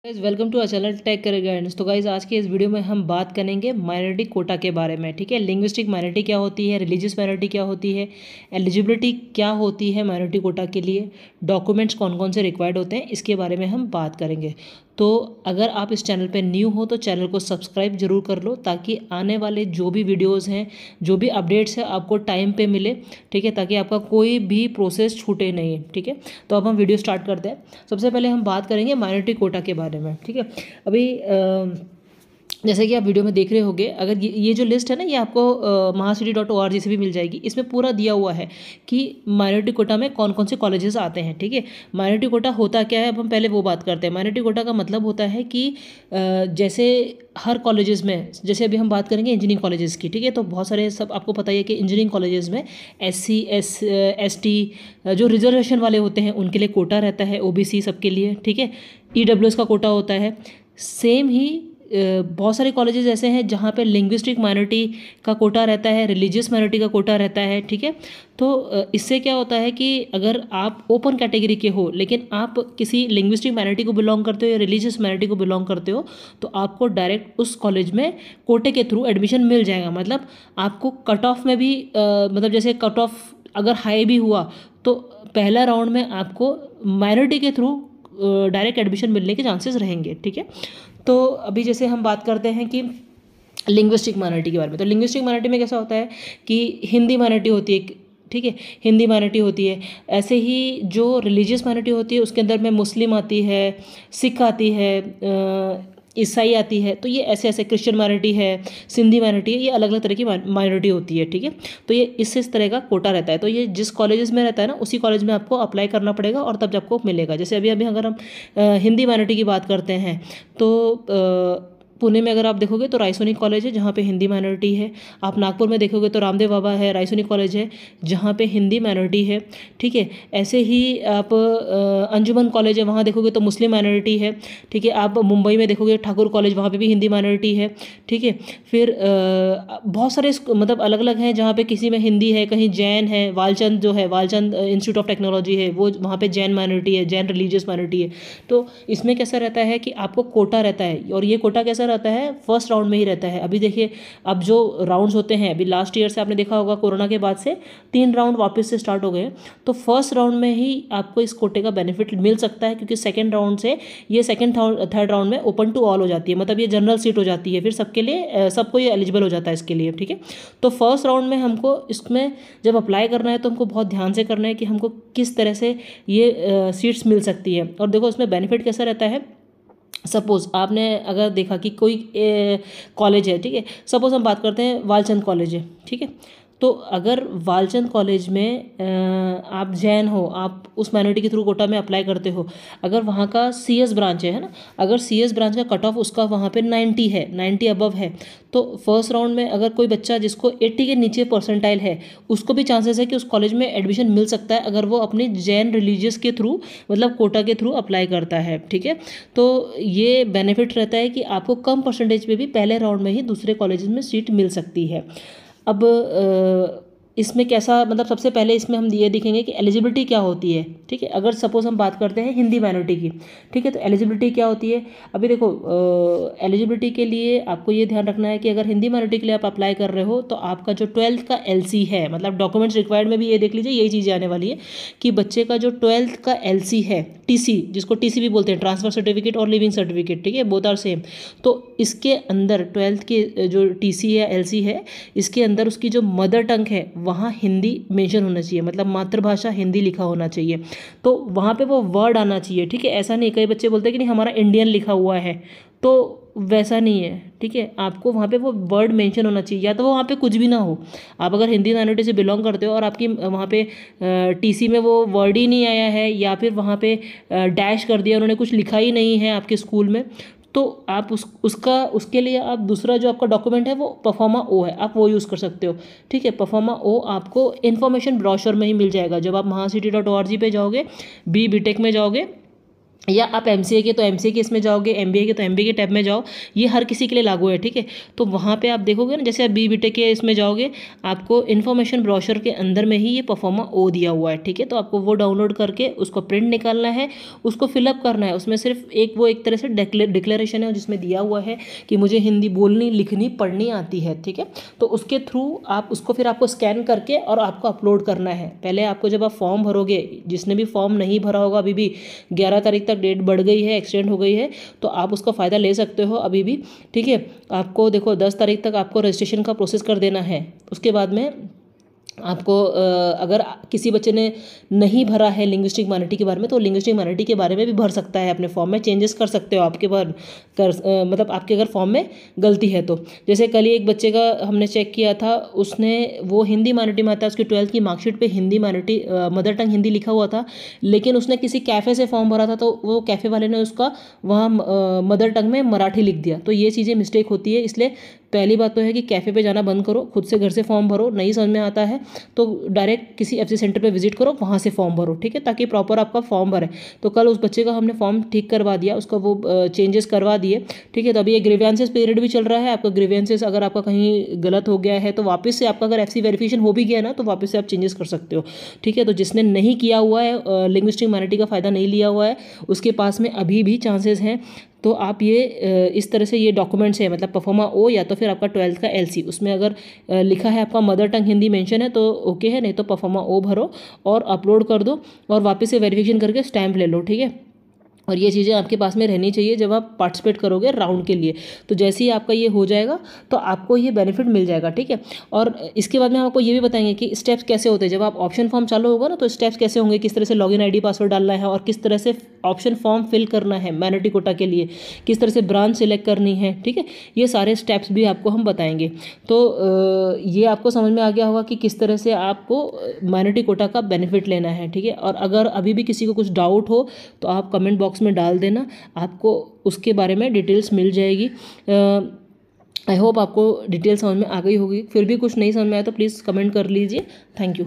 Guys welcome to our channel tech career guidance. तो guys आज के इस वीडियो में हम बात करेंगे माइनॉरिटी कोटा के बारे में। ठीक है, लिंग्विस्टिक माइनॉरिटी क्या होती है, रिलीजियस माइनॉरिटी क्या होती है, एलिजिबिलिटी क्या होती है माइनॉरिटी कोटा के लिए, डॉक्यूमेंट्स कौन कौन से रिक्वायर्ड होते हैं, इसके बारे में हम बात करेंगे। तो अगर आप इस चैनल पे न्यू हो तो चैनल को सब्सक्राइब जरूर कर लो, ताकि आने वाले जो भी वीडियोज़ हैं, जो भी अपडेट्स हैं, आपको टाइम पे मिले। ठीक है, ताकि आपका कोई भी प्रोसेस छूटे नहीं। ठीक है, तो अब हम वीडियो स्टार्ट करते हैं। सबसे पहले हम बात करेंगे माइनॉरिटी कोटा के बारे में। ठीक है, अभी जैसे कि आप वीडियो में देख रहे होंगे, अगर ये जो लिस्ट है ना, ये आपको महासिटी.org से भी मिल जाएगी। इसमें पूरा दिया हुआ है कि माइनॉरिटी कोटा में कौन कौन से कॉलेजेस आते हैं। ठीक है, माइनॉरिटी कोटा होता क्या है, अब हम पहले वो बात करते हैं। माइनॉरिटी कोटा का मतलब होता है कि जैसे हर कॉलेजेस में, जैसे अभी हम बात करेंगे इंजीनियरिंग कॉलेजेस की। ठीक है, तो बहुत सारे, सब आपको पता ही है कि इंजीनियरिंग कॉलेजेस में SC ST जो रिजर्वेशन वाले होते हैं उनके लिए कोटा रहता है, OBC सबके लिए। ठीक है, EWS का कोटा होता है। सेम ही बहुत सारे कॉलेजेस ऐसे हैं जहाँ पे लिंग्विस्टिक माइनॉरिटी का कोटा रहता है, रिलीजियस माइनॉरिटी का कोटा रहता है। ठीक है, तो इससे क्या होता है कि अगर आप ओपन कैटेगरी के हो, लेकिन आप किसी लिंग्विस्टिक माइनॉरिटी को बिलोंग करते हो या रिलीजियस माइनॉरिटी को बिलोंग करते हो, तो आपको डायरेक्ट उस कॉलेज में कोटे के थ्रू एडमिशन मिल जाएगा। मतलब आपको कट ऑफ में भी मतलब जैसे कट ऑफ अगर हाई भी हुआ तो पहला राउंड में आपको माइनॉरिटी के थ्रू डायरेक्ट एडमिशन मिलने के चांसेस रहेंगे। ठीक है, तो अभी जैसे हम बात करते हैं कि लिंग्विस्टिक माइनॉरिटी के बारे में, तो लिंग्विस्टिक माइनॉरिटी में कैसा होता है कि हिंदी माइनॉरिटी होती है। ठीक है, हिंदी माइनॉरिटी होती है। ऐसे ही जो रिलीजियस माइनॉरिटी होती है उसके अंदर में मुस्लिम आती है, सिख आती है, ईसाई आती है। तो ये ऐसे ऐसे क्रिश्चियन माइनॉरिटी है, सिंधी माइनॉरिटी है, ये अलग अलग तरह की माइनॉरिटी होती है। ठीक है, तो ये इस तरह का कोटा रहता है। तो ये जिस कॉलेजेस में रहता है ना, उसी कॉलेज में आपको अप्लाई करना पड़ेगा और तब आपको मिलेगा। जैसे अभी अभी अगर हम हिंदी माइनॉरिटी की बात करते हैं तो पुणे में अगर आप देखोगे तो रायसोनी कॉलेज है जहाँ पे हिंदी माइनॉरिटी है। आप नागपुर में देखोगे तो रामदेव बाबा है, रायसोनी कॉलेज है जहाँ पे हिंदी माइनॉरिटी है। ठीक है, ऐसे ही आप अंजुमन कॉलेज है, वहाँ देखोगे तो मुस्लिम माइनॉरिटी है। ठीक है, आप मुंबई में देखोगे ठाकुर कॉलेज, वहाँ पे भी हिंदी माइनॉरिटी है। ठीक है, फिर बहुत सारे मतलब अलग अलग हैं जहाँ पे किसी में हिंदी है, कहीं जैन है। वालचंद जो है, वालचंद इंस्टीट्यूट ऑफ टेक्नोलॉजी है, वो वहाँ पे जैन माइनॉरिटी है, जैन रिलीजियस माइनॉरिटी है। तो इसमें कैसा रहता है कि आपको कोटा रहता है, और ये कोटा कैसा रहता है, फर्स्ट राउंड में ही रहता है। अभी देखिए, अब जो राउंड्स होते हैं, अभी लास्ट ईयर से आपने देखा होगा, कोरोना के बाद से 3 राउंड वापस से स्टार्ट हो गए। तो फर्स्ट राउंड में ही आपको इस कोटे का बेनिफिट मिल सकता है, क्योंकि सेकंड राउंड से ये सेकंड थर्ड राउंड में ओपन टू ऑल हो जाती है। मतलब ये जनरल सीट हो जाती है, फिर सबके लिए, सबको ये एलिजिबल हो जाता है इसके लिए। ठीक है, तो फर्स्ट राउंड में हमको इसमें जब अप्लाई करना है तो हमको बहुत ध्यान से करना है कि हमको किस तरह से ये सीट्स मिल सकती है। और देखो इसमें बेनिफिट कैसा रहता है। सपोज़ आपने अगर देखा कि कोई कॉलेज है, ठीक है, सपोज़ हम बात करते हैं वालचंद कॉलेज है। ठीक है, तो अगर वालचंद कॉलेज में आप जैन हो, आप उस माइनॉरिटी के थ्रू कोटा में अप्लाई करते हो, अगर वहाँ का CS ब्रांच है ना, अगर CS ब्रांच का कट ऑफ उसका वहाँ पे 90 है, 90 अबव है, तो फर्स्ट राउंड में अगर कोई बच्चा जिसको 80 के नीचे परसेंटाइल है, उसको भी चांसेस है कि उस कॉलेज में एडमिशन मिल सकता है, अगर वो अपनी जैन रिलीजियस के थ्रू, मतलब कोटा के थ्रू अप्लाई करता है। ठीक है, तो ये बेनिफिट रहता है कि आपको कम परसेंटेज पे भी पहले राउंड में ही दूसरे कॉलेज में सीट मिल सकती है। अब इसमें कैसा, मतलब सबसे पहले इसमें हम ये देखेंगे कि एलिजिबिलिटी क्या होती है। ठीक है, अगर सपोज हम बात करते हैं हिंदी माइनॉरिटी की, ठीक है, तो एलिजिबिलिटी क्या होती है। अभी देखो, एलिजिबिलिटी के लिए आपको ये ध्यान रखना है कि अगर हिंदी माइनॉरिटी के लिए आप अप्लाई कर रहे हो तो आपका जो 12th का LC है, मतलब डॉक्यूमेंट्स रिक्वायर्ड में भी ये देख लीजिए, यही चीज़ें आने वाली है कि बच्चे का जो 12th का LC है, TC, जिसको TC भी बोलते हैं, ट्रांसफर सर्टिफिकेट और लिविंग सर्टिफिकेट। ठीक है, बोथ आर सेम। तो इसके अंदर 12th के जो TC है, LC है, इसके अंदर उसकी जो मदर टंग है वहाँ हिंदी मेंशन होना चाहिए, मतलब मातृभाषा हिंदी लिखा होना चाहिए। तो वहाँ पे वो वर्ड आना चाहिए। ठीक है, ऐसा नहीं, कई बच्चे बोलते हैं कि नहीं हमारा इंडियन लिखा हुआ है, तो वैसा नहीं है। ठीक है, आपको वहाँ पे वो वर्ड मेंशन होना चाहिए, या तो वो वहाँ पे कुछ भी ना हो। आप अगर हिंदी माइनॉरिटी से बिलोंग करते हो और आपकी वहाँ पे TC में वो वर्ड ही नहीं आया है, या फिर वहाँ पे डैश कर दिया, उन्होंने कुछ लिखा ही नहीं है आपके स्कूल में, तो आप उसके लिए आप दूसरा जो आपका डॉक्यूमेंट है वो परफॉर्मा O है, आप वो यूज़ कर सकते हो। ठीक है, परफॉर्मा O आपको इन्फॉर्मेशन ब्रोशर में ही मिल जाएगा। जब आप महासिटी.org पे जाओगे, BTech में जाओगे, या आप एमसीए के तो एमसीए के इसमें जाओगे, एमबीए के तो एमबीए के टैब में जाओ, ये हर किसी के लिए लागू है, ठीक है। तो वहाँ पे आप देखोगे ना, जैसे आप बीटेक के इसमें जाओगे, आपको इन्फॉर्मेशन ब्रोशर के अंदर में ही ये परफॉर्मा ओ दिया हुआ है, ठीक है। तो आपको वो डाउनलोड करके उसको प्रिंट निकालना है, उसको फिलअप करना है। उसमें सिर्फ एक तरह से डिक्लेरेशन है जिसमें दिया हुआ है कि मुझे हिंदी बोलनी, लिखनी, पढ़नी आती है, ठीक है। तो उसके थ्रू आप उसको फिर आपको स्कैन करके और आपको अपलोड करना है। पहले आपको जब आप फॉर्म भरोगे, जिसने भी फॉर्म नहीं भरा होगा अभी भी, 11 तारीख तक डेट बढ़ गई है, एक्सटेंड हो गई है, तो आप उसका फ़ायदा ले सकते हो अभी भी, ठीक है। आपको देखो 10 तारीख तक आपको रजिस्ट्रेशन का प्रोसेस कर देना है। उसके बाद में आपको अगर किसी बच्चे ने नहीं भरा है लिंग्विस्टिक माइनॉरिटी के बारे में, तो लिंग्विस्टिक माइनॉरिटी के बारे में भी भर सकता है, अपने फॉर्म में चेंजेस कर सकते हो आपके बार मतलब आपके अगर फॉर्म में गलती है तो। जैसे कल ही एक बच्चे का हमने चेक किया था, उसने वो हिंदी माइनॉरिटी में आता है, उसकी 12th की मार्कशीट पे Hindi minority mother tongue Hindi लिखा हुआ था, लेकिन उसने किसी कैफ़े से फॉर्म भरा था, तो वो कैफ़े वाले ने उसका वहाँ मदर टंग में मराठी लिख दिया। तो ये चीज़ें मिस्टेक होती है, इसलिए पहली बात तो है कि कैफ़े पे जाना बंद करो, खुद से घर से फॉर्म भरो। नहीं समझ में आता है तो डायरेक्ट किसी एफसी सेंटर पे विजिट करो, वहाँ से फॉर्म भरो, ठीक है, ताकि प्रॉपर आपका फॉर्म भरे। तो कल उस बच्चे का हमने फॉर्म ठीक करवा दिया, उसका वो चेंजेस करवा दिए, ठीक है। तो अभी ये ग्रीवेंसेस पीरियड भी चल रहा है आपका। ग्रीवेंसेस अगर आपका कहीं गलत हो गया है तो वापस से आपका अगर एफसी वेरिफिकेशन हो भी गया ना, तो वापस से आप चेंजेस कर सकते हो, ठीक है। तो जिसने नहीं किया हुआ है, लिंग्विस्टिक माइनॉरिटी का फ़ायदा नहीं लिया हुआ है, उसके पास में अभी भी चांसेस हैं। तो आप ये इस तरह से ये डॉक्यूमेंट्स है, मतलब परफॉर्मा ओ या तो फिर आपका 12th का एलसी, उसमें अगर लिखा है आपका मदर टंग हिंदी मेंशन है तो ओके है, नहीं तो परफॉर्मा ओ भरो और अपलोड कर दो और वापस से वेरिफिकेशन करके स्टैंप ले लो, ठीक है। और ये चीज़ें आपके पास में रहनी चाहिए जब आप पार्टिसिपेट करोगे राउंड के लिए। तो जैसे ही आपका ये हो जाएगा तो आपको ये बेनिफिट मिल जाएगा, ठीक है। और इसके बाद में आपको ये भी बताएंगे कि स्टेप्स कैसे होते हैं जब आप ऑप्शन फॉर्म चालू होगा ना, तो स्टेप्स कैसे होंगे, किस तरह से लॉगिन आईडी पासवर्ड डालना है और किस तरह से ऑप्शन फॉर्म फिल करना है माइनॉरिटी कोटा के लिए, किस तरह से ब्रांच सेलेक्ट करनी है, ठीक है। ये सारे स्टेप्स भी आपको हम बताएंगे। तो ये आपको समझ में आ गया होगा कि किस तरह से आपको माइनॉरिटी कोटा का बेनिफिट लेना है, ठीक है। और अगर अभी भी किसी को कुछ डाउट हो तो आप कमेंट बॉक्स में डाल देना, आपको उसके बारे में डिटेल्स मिल जाएगी। आई होप आपको डिटेल समझ में आ गई होगी। फिर भी कुछ नहीं समझ में आया तो प्लीज़ कमेंट कर लीजिए। Thank you.